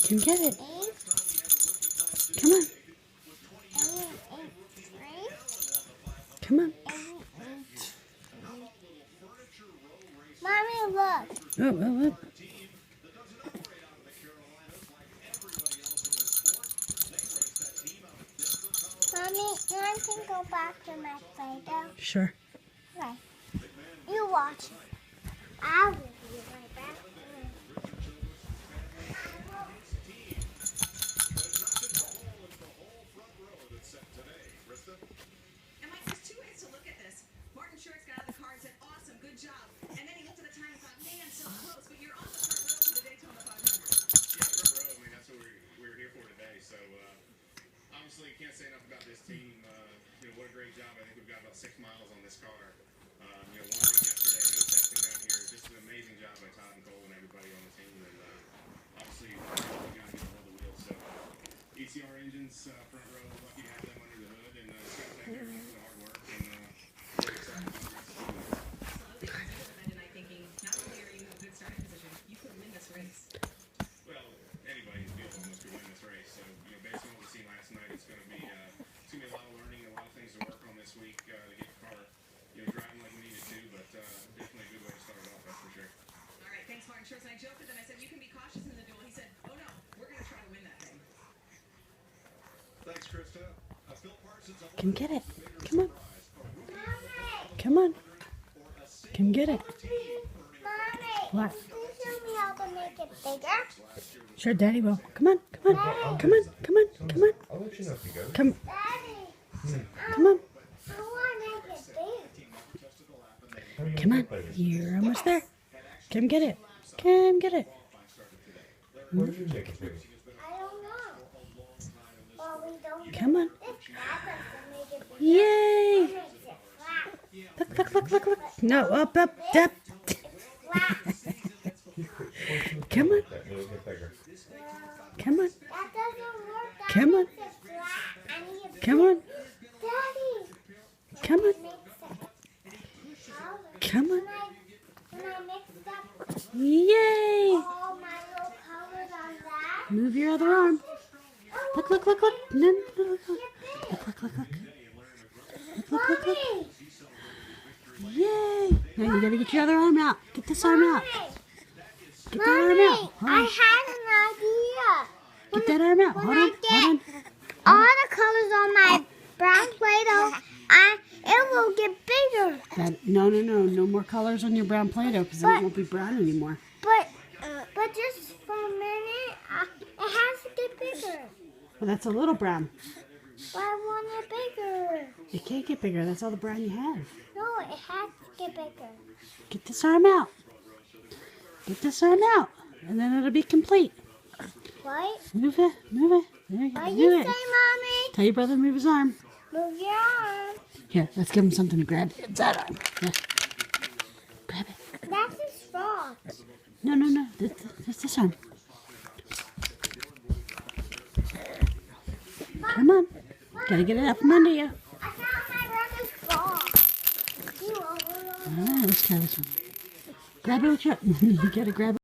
Come get it. Come on. Come on. Mommy, look. Oh. Mommy, I can go back to my Play-Doh. Sure. Okay. You watch it. I will be right back. And Mike, there's two ways to look at this. Martin Short's got out of the car and said, "Awesome, good job." And then he looked at the time and thought, "Man, so close." But you're on the front row for the Daytona 500. Yeah, front row. I mean, that's what we're here for today. So obviously, can't say enough about this team. What a great job. I think we've got about 6 miles on this car. One run yesterday, no testing down here. Just an amazing job by Todd and Cole and everybody on the team. And obviously, we got to get a hold of the wheels. So ECR engines, front row, lucky to have them under the hood. And Scott, thank you everyone for the hard work. And we're excited about the rest of the season. Absolutely. And tonight thinking, not only are you in a good starting position, you could win this race. Well, anybody in the field almost could win this race. So, based on what we've seen last night, it's going to be a lot of learning, a lot of things to work on this week to get the car, driving like we needed to. But definitely a good way to start it off, that's for sure. All right, thanks, Martin Short. And I joked with him. I said, "You can be cautious in the duel." He said, "Oh no, we're going to try to win that thing." Thanks, Krista. Phil Parsons. Come get it. Come on. Come on. Come get it. Mommy, What? can you show me how to make it bigger? Sure, Daddy will. Come on. Come on. Come on. Come on. Come on. I'll let you know if you go. Come. Daddy, Come on. I want to make it big. Come on. You're almost there. Come get it. Come get it. Where did you make it big? I don't know. Well, we don't. Come on. It's bad to make it bigger. Yay. It makes it flat. Look. No, up. Flat. Come on. That will get bigger. Come on. That doesn't work. That Come on. makes it flat. I need it Come on. Daddy. Come on. It makes it powder. Come on. When I mix up Yay. all my little powders on that. Move your other arm. Look. No. Look. Mommy. Yay. Now you gotta get your other arm out. Get this arm out. Get that arm Mommy, out. I had an idea. Get that arm out. Hold on. All the colors on my brown Play-Doh, it will get bigger. No more colors on your brown Play-Doh because then it won't be brown anymore. But just for a minute, it has to get bigger. Well, that's a little brown. But I want it bigger. It can't get bigger. That's all the brown you have. No, it has to get bigger. Get this arm out. Get this arm out. And then it'll be complete. What? Move it. There you go. What Move you say, it. Mommy? Tell your brother to move his arm. Move your arm. Here, let's give him something to grab. It's that arm. Here. Grab it. That's his fault. No. This arm. Come on. Gotta get it out from under you. I found my brother's fault. All right, let's try this one. Grab it with your... you gotta grab it.